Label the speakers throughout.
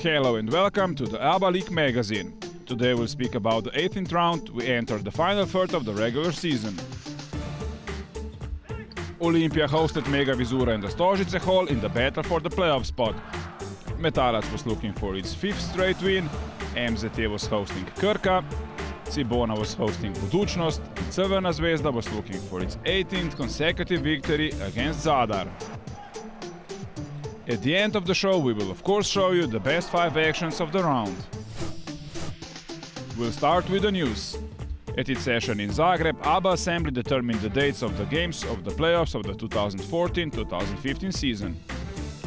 Speaker 1: Hello and welcome to the ABA League magazine. Today we'll speak about the 18th round. We entered the final third of the regular season. Olympia hosted Mega Vizura in the Stožice Hall in the battle for the playoff spot. Metalac was looking for its 5th straight win, MZT was hosting Krka, Cibona was hosting Buducnost, and Crvena Zvezda was looking for its 18th consecutive victory against Zadar. At the end of the show we will of course show you the best 5 actions of the round. We'll start with the news. At its session in Zagreb, ABA Assembly determined the dates of the games of the playoffs of the 2014-2015 season.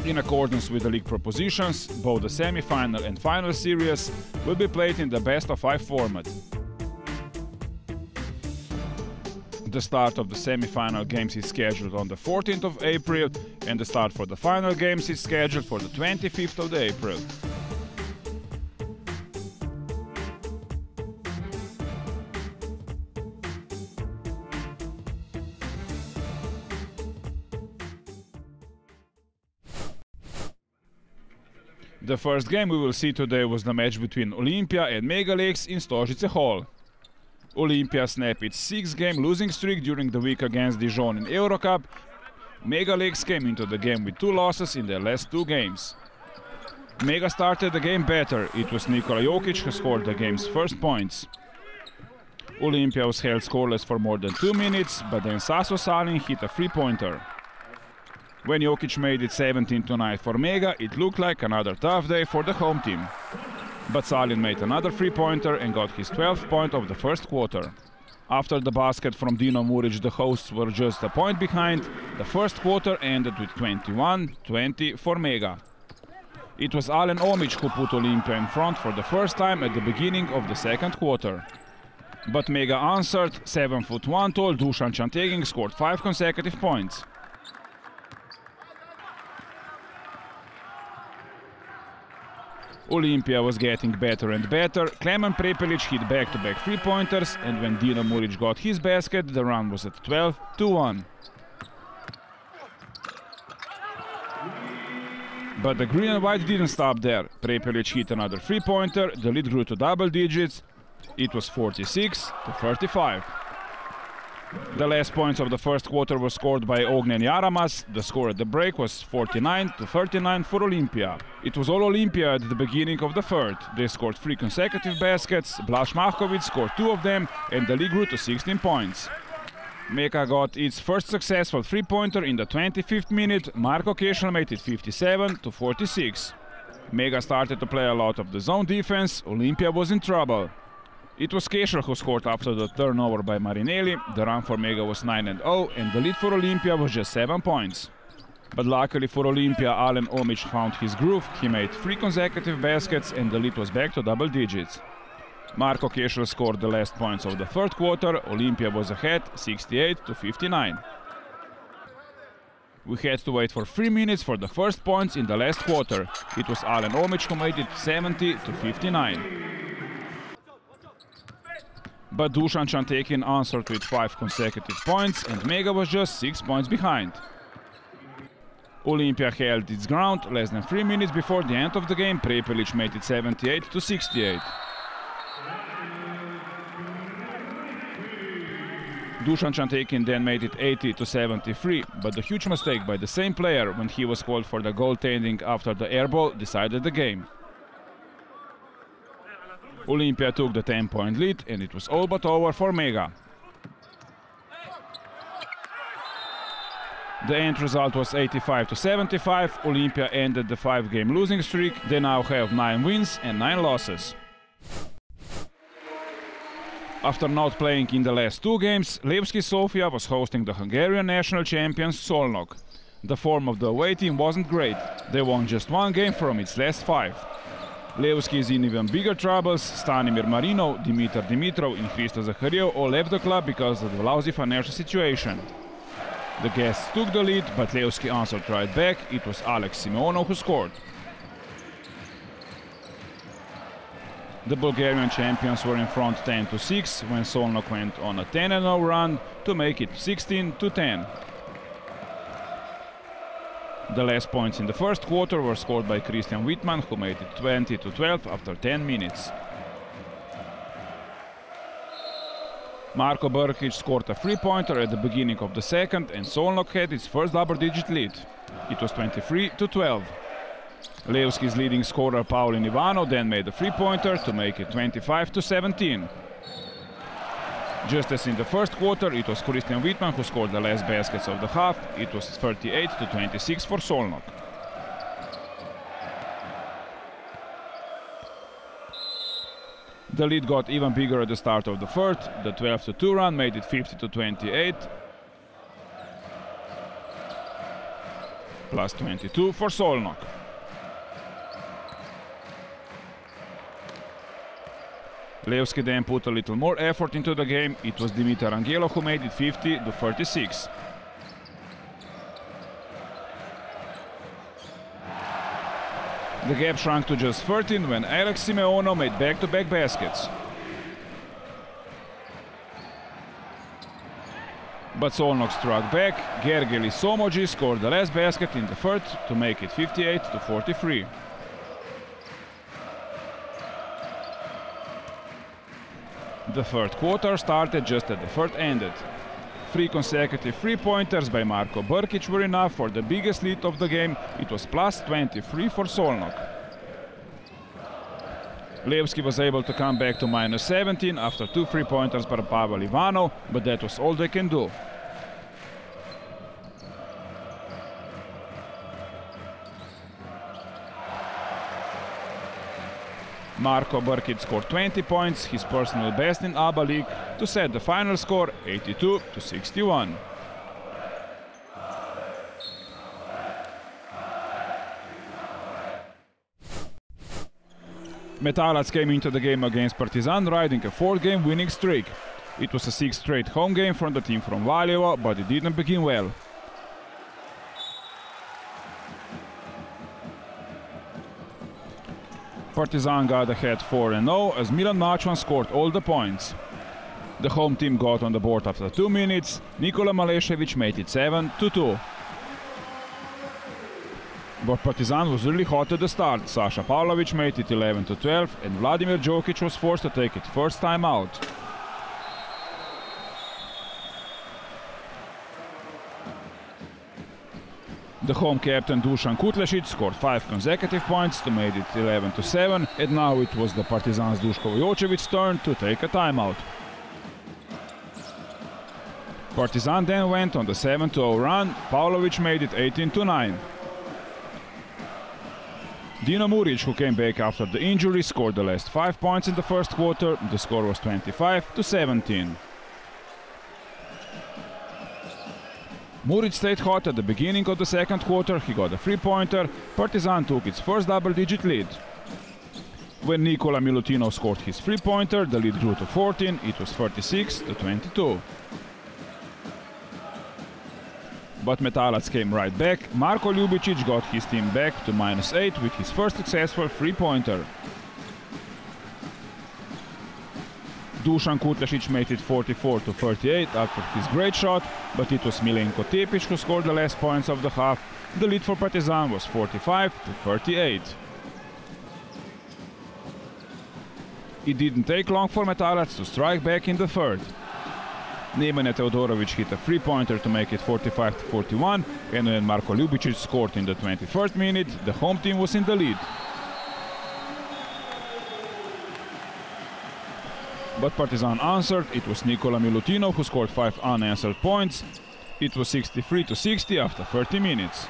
Speaker 1: In accordance with the league propositions, both the semi-final and final series will be played in the best-of-5 format. The start of the semi-final games is scheduled on the 14th of April and the start for the final games is scheduled for the 25th of April. The first game we will see today was the match between Olympia and Metalac in Stožice Hall. Olympia snapped its 6-game losing streak during the week against Dijon in Eurocup. Metalac came into the game with 2 losses in their last 2 games. Mega started the game better. It was Nikola Jokic who scored the game's first points. Olympia was held scoreless for more than 2 minutes, but then Saso Salin hit a 3-pointer. When Jokic made it 17-9 for Mega, it looked like another tough day for the home team. But Salin made another 3-pointer and got his 12th point of the first quarter. After the basket from Dino Muric, the hosts were just a point behind. The first quarter ended with 21-20 for Mega. It was Alen Omic who put Olympia in front for the first time at the beginning of the second quarter. But Mega answered. 7'1" tall Dusan Chantegin scored 5 consecutive points. Olympia was getting better and better. Klemen Prepelic hit back-to-back 3-pointers, and when Dino Muric got his basket, the run was at 12-1. But the green and white didn't stop there. Prepelic hit another 3-pointer, the lead grew to double digits. It was 46-35. The last points of the first quarter were scored by Ognjen Jaramas. The score at the break was 49-39 for Olympia. It was all Olympia at the beginning of the third. They scored 3 consecutive baskets, Blaž Mahkovic scored 2 of them, and the lead grew to 16 points. Mega got its first successful 3-pointer in the 25th minute. Marko Kešel made it 57-46. Mega started to play a lot of the zone defense. Olympia was in trouble. It was Kešel who scored after the turnover by Marinelli. The run for Mega was 9-0 and the lead for Olympia was just 7 points. But luckily for Olympia, Alen Omic found his groove. He made 3 consecutive baskets and the lead was back to double digits. Marko Kešel scored the last points of the third quarter. Olympia was ahead 68-59. We had to wait for 3 minutes for the first points in the last quarter. It was Alen Omic who made it 70-59. But Dusan Chantegin answered with 5 consecutive points and Mega was just 6 points behind. Olympia held its ground. Less than 3 minutes before the end of the game, Prepelic made it 78-68. Dusan Chantegin then made it 80-73, but the huge mistake by the same player when he was called for the goaltending after the airball decided the game. Olympia took the 10-point lead and it was all but over for Mega. The end result was 85-75. Olympia ended the 5-game losing streak. They now have 9 wins and 9 losses. After not playing in the last 2 games, Levski Sofia was hosting the Hungarian national champions Szolnok. The form of the away team wasn't great. They won just 1 game from its last 5. Levski is in even bigger troubles. Stanimir Marinov, Dimitar Dimitrov and Hristo Zahariev all left the club because of the lousy financial situation. The guests took the lead, but Levski answered right back. It was Alex Simeonov who scored. The Bulgarian champions were in front 10-6 when Szolnok went on a 10-0 run to make it 16-10. The last points in the first quarter were scored by Christian Wittmann, who made it 20-12 after 10 minutes. Marko Brkić scored a three-pointer at the beginning of the second, and Szolnok had its first double-digit lead. It was 23-12. Levski's leading scorer Paulin Ivanov then made a three-pointer to make it 25-17. Just as in the first quarter, it was Christian Wittmann who scored the last baskets of the half. It was 38-26 for Szolnok. The lead got even bigger at the start of the third. The 12-2 run made it 50-28. Plus 22 for Szolnok. Levski then put a little more effort into the game. It was Dimitar Angelo who made it 50-36. The gap shrunk to just 13 when Alex Simeonov made back-to-back baskets. But Szolnok struck back. Gergely Somoji scored the last basket in the third to make it 58-43. The third quarter started just as the third ended. 3 consecutive three-pointers by Marko Brkić were enough for the biggest lead of the game. It was plus 23 for Szolnok. Levski was able to come back to minus 17 after 2 three-pointers by Pavel Ivanov, but that was all they can do. Marko Brkić scored 20 points, his personal best in ABA League, to set the final score 82-61. Metalac came into the game against Partizan riding a 4-game winning streak. It was a 6th straight home game from the team from Valjevo, but it didn't begin well. Partizan got ahead 4-0 as Milan Mačvan scored all the points. The home team got on the board after 2 minutes. Nikola Malešević made it 7-2. But Partizan was really hot at the start. Sasha Pavlović made it 11-12 and Vladimir Đokić was forced to take it first time out. The home captain Dusan Kutlesic scored 5 consecutive points to make it 11-7, and now it was the Partizan's Duško Vujovic's turn to take a timeout. Partizan then went on the 7-0 run. Pavlović made it 18-9. Dino Muric, who came back after the injury, scored the last 5 points in the first quarter. The score was 25-17. Muric stayed hot at the beginning of the second quarter. He got a three-pointer. Partizan took its first double-digit lead. When Nikola Milutinov scored his three-pointer, the lead grew to 14. It was 36-22. But Metalac came right back. Marko Ljubicic got his team back to -8 with his first successful three-pointer. Dusan Kutlesic made it 44-38 after his great shot, but it was Milenko Tepic who scored the last points of the half. The lead for Partizan was 45-38. It didn't take long for Metalac to strike back in the third. Nemanja Teodorovic hit a three-pointer to make it 45-41, and when Marko Ljubicic scored in the 21st minute, the home team was in the lead. But Partizan answered. It was Nikola Milutinov who scored 5 unanswered points. It was 63-60 after 30 minutes.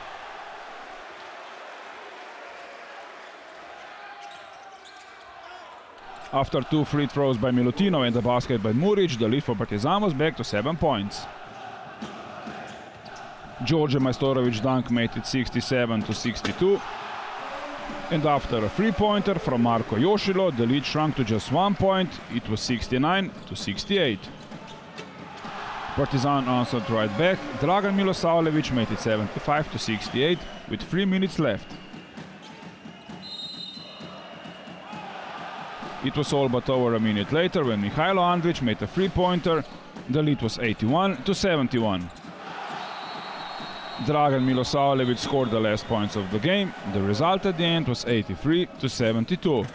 Speaker 1: After 2 free throws by Milutinov and a basket by Muric, the lead for Partizan was back to 7 points. George Majstorovic dunk made it 67-62. And after a three-pointer from Marko Jošilo, the lead shrunk to just 1 point. It was 69-68. Partizan answered right back. Dragan Milosavljević made it 75-68 with 3 minutes left. It was all but over a minute later when Mihailo Andrić made a three-pointer. The lead was 81-71. Dragan Milosavljević scored the last points of the game. The result at the end was 83-72.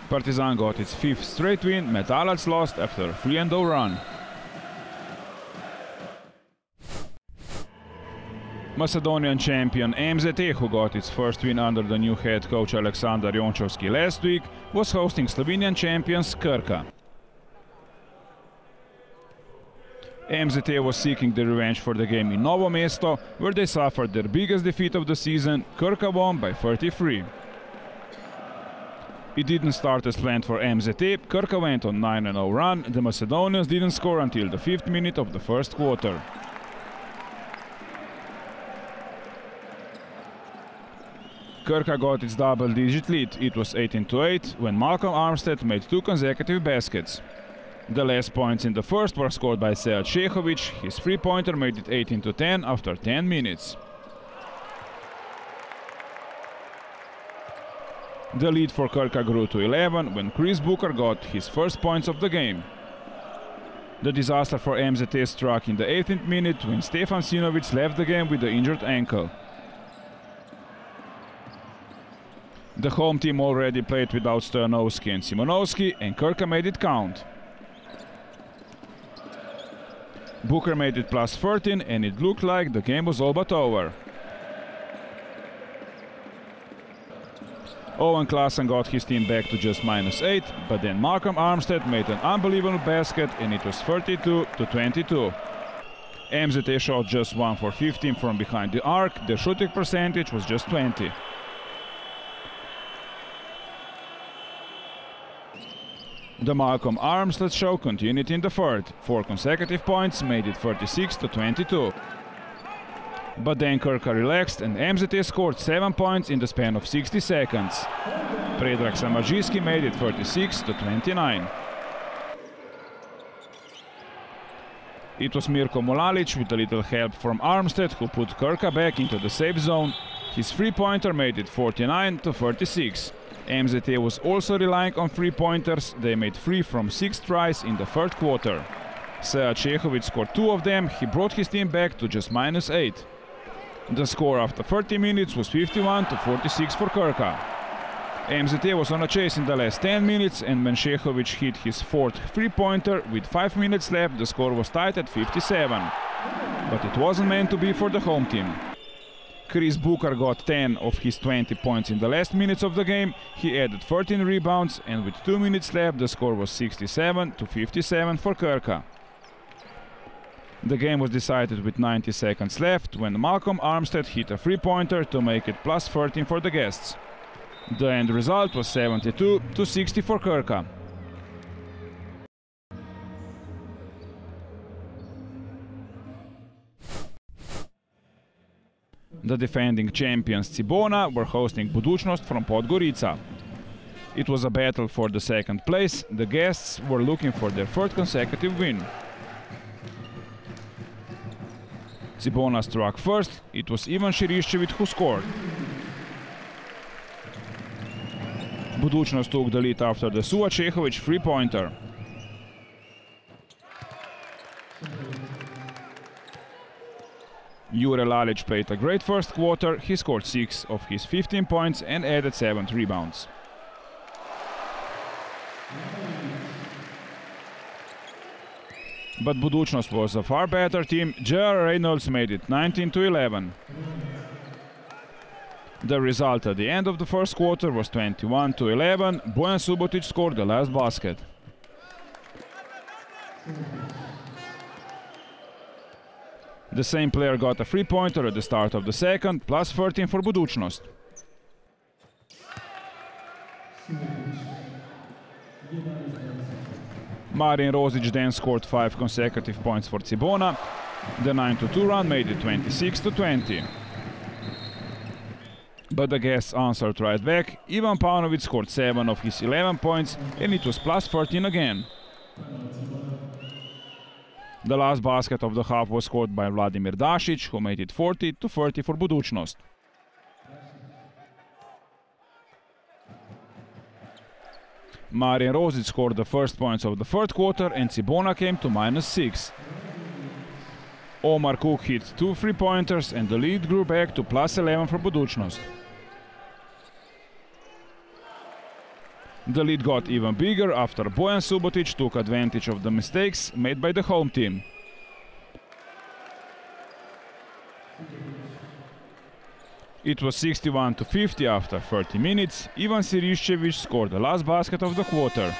Speaker 1: Partizan got its 5th straight win. Metalac lost after a 3-0 run. Macedonian champion MZT, who got its first win under the new head coach Aleksandar Jončovski last week, was hosting Slovenian champions Krka. MZT was seeking the revenge for the game in Novo Mesto, where they suffered their biggest defeat of the season. Krka won by 33. It didn't start as planned for MZT. Krka went on 9-0 run. The Macedonians didn't score until the 5th minute of the first quarter. Krka got its double-digit lead. It was 18-8 when Malcolm Armstead made 2 consecutive baskets. The last points in the first were scored by Sead Šehović. His three-pointer made it 18-10 after 10 minutes. The lead for Krka grew to 11 when Chris Booker got his first points of the game. The disaster for MZT struck in the 18th minute when Stefan Sinovic left the game with the injured ankle. The home team already played without Stojanovski and Simonovski, and Krka made it count. Booker made it plus 13, and it looked like the game was all but over. Owen Klassen got his team back to just -8, but then Malcolm Armstead made an unbelievable basket, and it was 32-22. MZT shot just 1 for 15 from behind the arc. Their shooting percentage was just 20. The Malcolm Armstead show continued in the third. 4 consecutive points made it 36-22. But then Krka relaxed and MZT scored 7 points in the span of 60 seconds. Predrag Samardžijski made it 36-29. It was Mirko Mulalic with a little help from Armstead who put Krka back into the safe zone. His three-pointer made it 49-36. MZT was also relying on three-pointers. They made 3 from 6 tries in the third quarter. Sead Šehović scored 2 of them. He brought his team back to just -8. The score after 30 minutes was 51-46 for Krka. MZT was on a chase in the last 10 minutes, and when Šehović hit his 4th three-pointer with 5 minutes left, the score was tied at 57. But it wasn't meant to be for the home team. Chris Booker got 10 of his 20 points in the last minutes of the game. He added 13 rebounds, and with 2 minutes left, the score was 67-57 for Krka. The game was decided with 90 seconds left when Malcolm Armstead hit a three-pointer to make it plus 13 for the guests. The end result was 72-60 for Krka. The defending champions Cibona were hosting Buducnost from Podgorica. It was a battle for the second place. The guests were looking for their 3rd consecutive win. Cibona struck first. It was Ivan Širiščević who scored. Buducnost took the lead after the Sead Šehović three-pointer. Jure Lalic played a great first quarter. He scored 6 of his 15 points and added 7 rebounds. But Buducnost was a far better team. J.R. Reynolds made it 19-11. The result at the end of the first quarter was 21-11. Bojan Subotic scored the last basket. The same player got a three-pointer at the start of the second, plus 13 for Buducnost. Marin Rozic then scored 5 consecutive points for Cibona. The 9-2 run made it 26-20. But the guests answered right back. Ivan Paunovic scored 7 of his 11 points, and it was plus 13 again. The last basket of the half was scored by Vladimir Dašić, who made it 40-30 for Buducnost. Marin Rozic scored the first points of the third quarter, and Cibona came to -6. Omar Cook hit 2 3-pointers and the lead grew back to +11 for Buducnost. The lead got even bigger after Bojan Subotic took advantage of the mistakes made by the home team. It was 61-50 after 30 minutes. Ivan Siriščević scored the last basket of the quarter.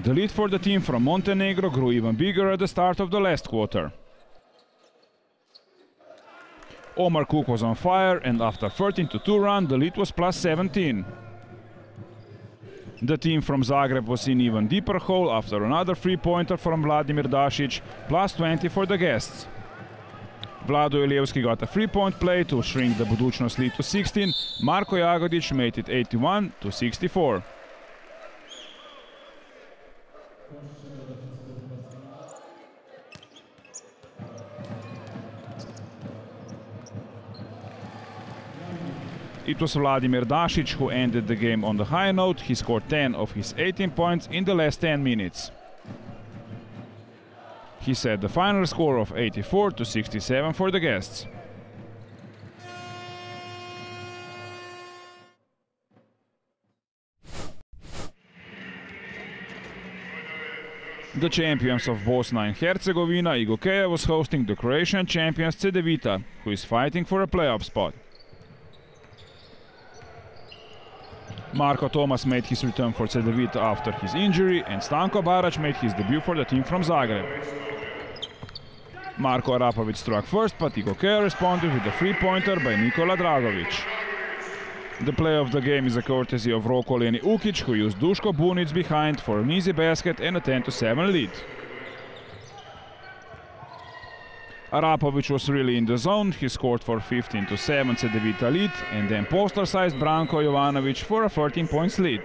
Speaker 1: The lead for the team from Montenegro grew even bigger at the start of the last quarter. Omar Cook was on fire and after 13-2 run the lead was +17. The team from Zagreb was in even deeper hole after another 3-pointer from Vladimir Dašić, +20 for the guests. Vlado Levski got a 3-point play to shrink the Buducnost lead to 16. Marko Jagodić made it 81-64. It was Vladimir Dašić who ended the game on the high note. He scored 10 of his 18 points in the last 10 minutes. He set the final score of 84-67 for the guests. The champions of Bosnia and Herzegovina, Igokea, was hosting the Croatian champions Cedevita, who is fighting for a playoff spot. Marko Tomas made his return for Cedevita after his injury, and Stanko Barac made his debut for the team from Zagreb. Marko Arapovic struck first, but Igokea responded with a 3-pointer by Nikola Dragovic. The play of the game is a courtesy of Roko Leni Ukic, who used Duško Bunic behind for an easy basket and a 10-7 lead. Arapovic was really in the zone. He scored for 15-7 Cedevita lead and then poster-sized Branko Jovanovic for a 13 points lead.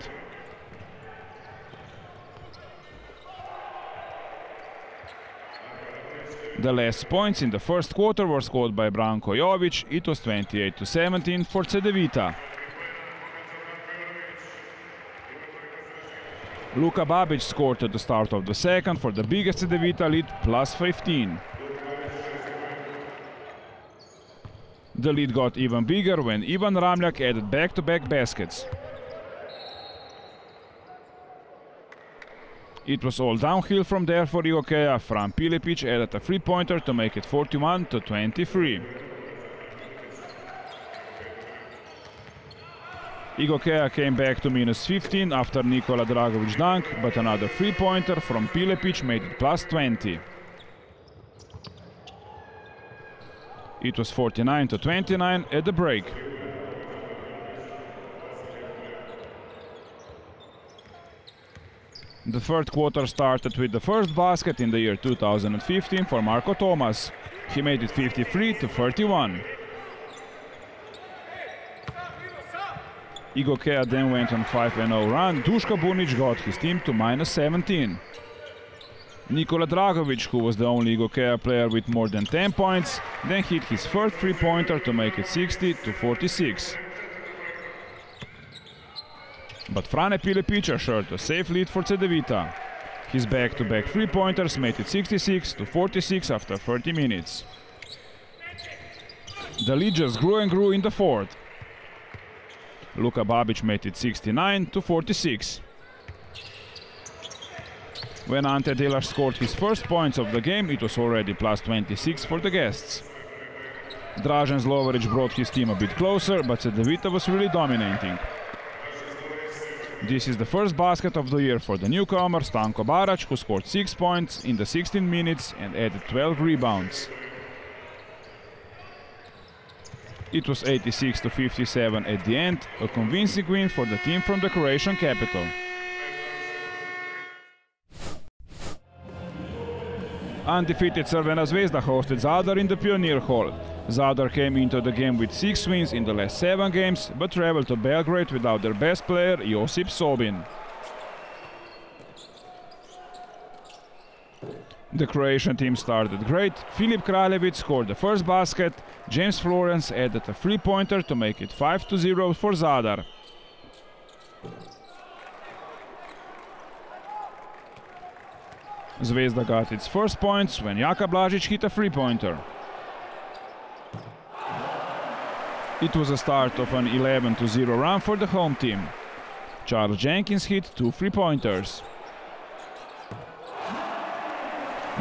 Speaker 1: The last points in the first quarter were scored by Branko Jovic. It was 28-17 for Cedevita. Luka Babic scored at the start of the second for the biggest Cedevita lead, +15. The lead got even bigger when Ivan Ramljak added back-to-back baskets. It was all downhill from there for Igokea. Fran Pilepic added a 3-pointer to make it 41-23. Igokea came back to -15 after Nikola Dragovic dunk, but another 3-pointer from Pilepic made it +20. It was 49-29 at the break. The third quarter started with the first basket in the year 2015 for Marko Tomas. He made it 53-31. Igokea then went on 5-0 run. Duško Bunic got his team to -17. Nikola Dragovic, who was the only Igokea player with more than 10 points, then hit his first 3-pointer to make it 60-46. But Frane Pilepic assured a safe lead for Cedevita. His back-to-back 3-pointers made it 66-46 after 30 minutes. The lead just grew and grew in the fourth. Luka Babic made it 69-46. When Ante Delaš scored his first points of the game, it was already +26 for the guests. Dražen Zloverić brought his team a bit closer, but Cedevita was really dominating. This is the first basket of the year for the newcomer Stanko Barac, who scored 6 points in the 16 minutes and added 12 rebounds. It was 86-57 at the end, a convincing win for the team from the Croatian capital. Undefeated Crvena Zvezda hosted Zadar in the Pioneer Hall. Zadar came into the game with 6 wins in the last 7 games, but traveled to Belgrade without their best player, Josip Sobin. The Croatian team started great. Filip Kraljevic scored the first basket. James Florence added a 3-pointer to make it 5-0 for Zadar. Zvezda got its first points when Jaka Blažić hit a three-pointer. It was a start of an 11-0 run for the home team. Charles Jenkins hit 2 three-pointers.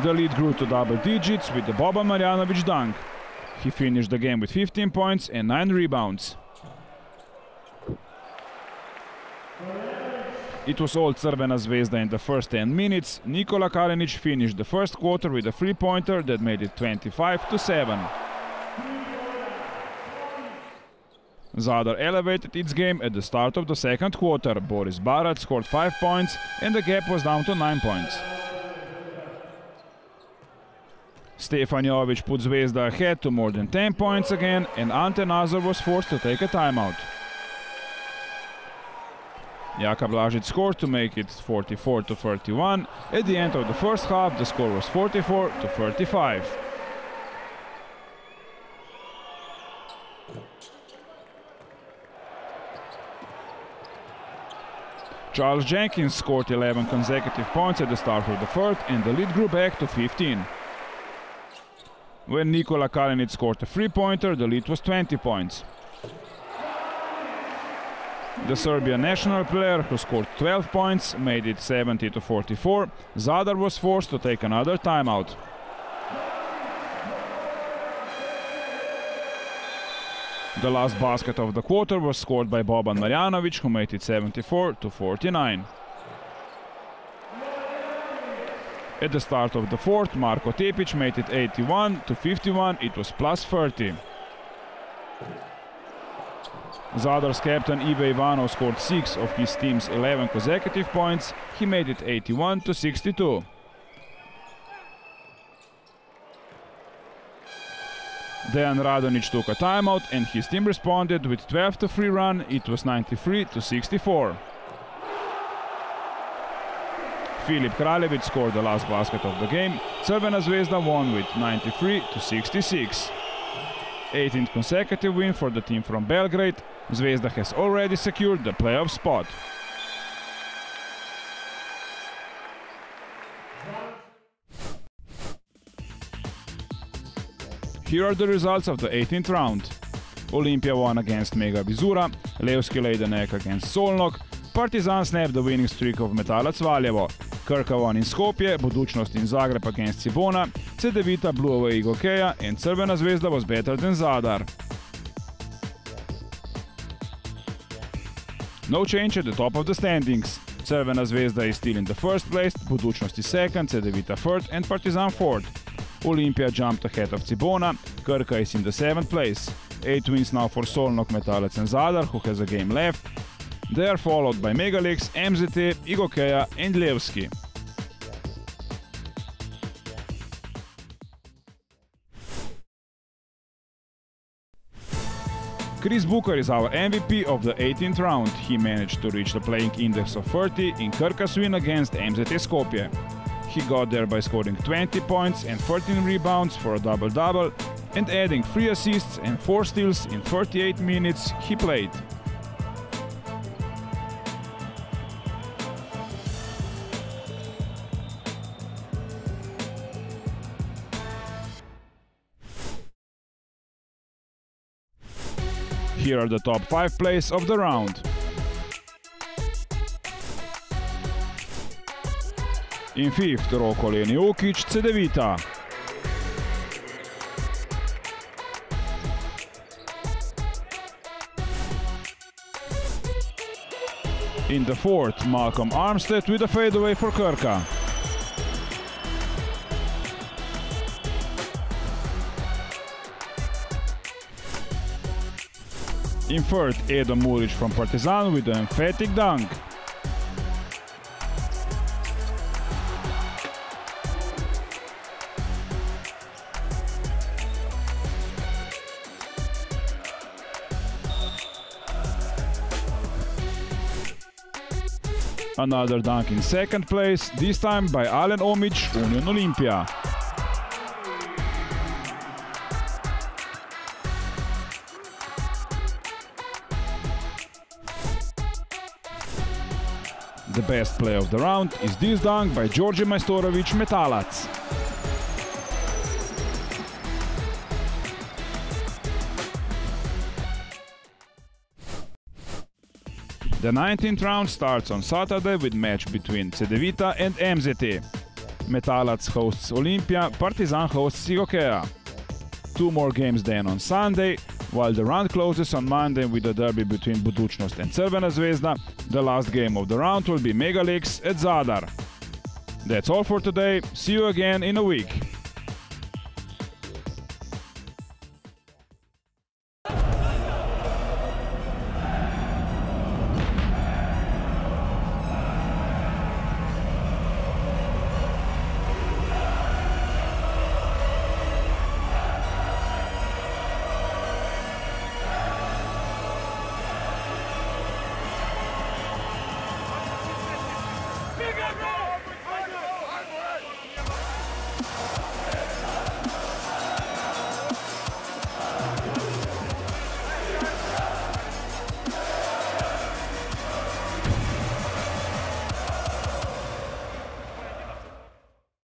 Speaker 1: The lead grew to double digits with the Boban Marjanović dunk. He finished the game with 15 points and 9 rebounds. It was all Crvena Zvezda in the first 10 minutes. Nikola Kalinic finished the first quarter with a three-pointer that made it 25-7. Zadar elevated its game at the start of the second quarter. Boris Barat scored 5 points and the gap was down to 9 points. Stefan Jovic put Zvezda ahead to more than 10 points again, and Ante Nazor was forced to take a timeout. Jaka Blažić scored to make it 44-31. At the end of the first half, the score was 44-35. Charles Jenkins scored 11 consecutive points at the start of the third, and the lead grew back to 15. When Nikola Kalinic scored a three-pointer, the lead was 20 points. The Serbian national player, who scored 12 points, made it 70-44. Zadar was forced to take another timeout. The last basket of the quarter was scored by Boban Marjanović, who made it 74-49. At the start of the fourth, Marko Tepić made it 81-51. It was plus 30. Zadar's captain Ive Ivanov scored 6 of his team's 11 consecutive points. He made it 81-62. Dejan Radonić took a timeout and his team responded with 12-3 run. It was 93-64. Filip Kraljević scored the last basket of the game. Crvena Zvezda won with 93-66. 18th consecutive win for the team from Belgrade. Zvezda has already secured the playoff spot. Here are the results of the 18th round. Olympia won against Mega Vizura, Levski laid an egg against Szolnok, Partizan snapped the winning streak of Metalac Valjevo, Krka won in Skopje, Buducnost in Zagreb against Cibona, Cedevita blew away Igokea, and Crvena Zvezda was better than Zadar. No change at the top of the standings. Crvena Zvezda is still in the first place, Buducnost is second, Cedevita third and Partizan fourth. Olympia jumped ahead of Cibona, Krka is in the 7th place. 8 wins now for Szolnok, Metalac and Zadar, who has a game left. They are followed by Megalex, MZT, Igokea and Levski. Chris Bukar is our MVP of the 18th round. He managed to reach the playing index of 30 in Krka's win against MZT Skopje. He got there by scoring 20 points and 13 rebounds for a double-double and adding 3 assists and 4 steals in 38 minutes he played. Here are the top 5 plays of the round. In 5th, Roko Leniokic, Cedevita. In the 4th, Malcolm Armstead with a fadeaway for Krka. In 3rd, Edo Muric from Partizan with an emphatic dunk. Another dunk in 2nd place, this time by Alen Omic, Union Olympia. The best play of the round is this dunk by Đorđe Majstorović Metalac. The 19th round starts on Saturday with match between Cedevita and MZT. Metalac hosts Olympia, Partizan hosts Igokea. 2 more games then on Sunday, while the round closes on Monday with a derby between Buducnost and Crvena Zvezda. The last game of the round will be Metalac at Zadar. That's all for today. See you again in a week.